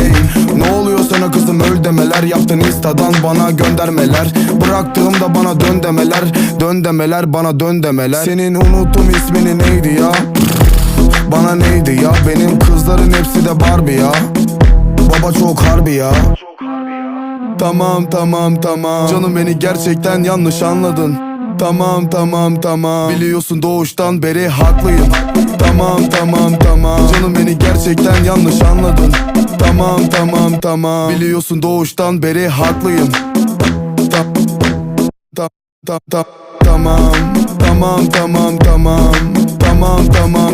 hey. Ne oluyor sana kızım, öl demeler. Yaptın instadan bana göndermeler. Bıraktığımda bana dön demeler. Dön demeler, bana dön demeler. Senin unuttum ismini neydi ya? Bana neydi ya? Benim kızların hepsi de Barbie ya. Baba çok harbi ya. Tamam tamam tamam, canım beni gerçekten yanlış anladın. Tamam tamam tamam, biliyorsun doğuştan beri haklıyım. Tamam tamam tamam, canım beni gerçekten yanlış anladın. Tamam tamam tamam, biliyorsun doğuştan beri haklıyım. Tamam tamam tamam tamam tamam tamam tamam.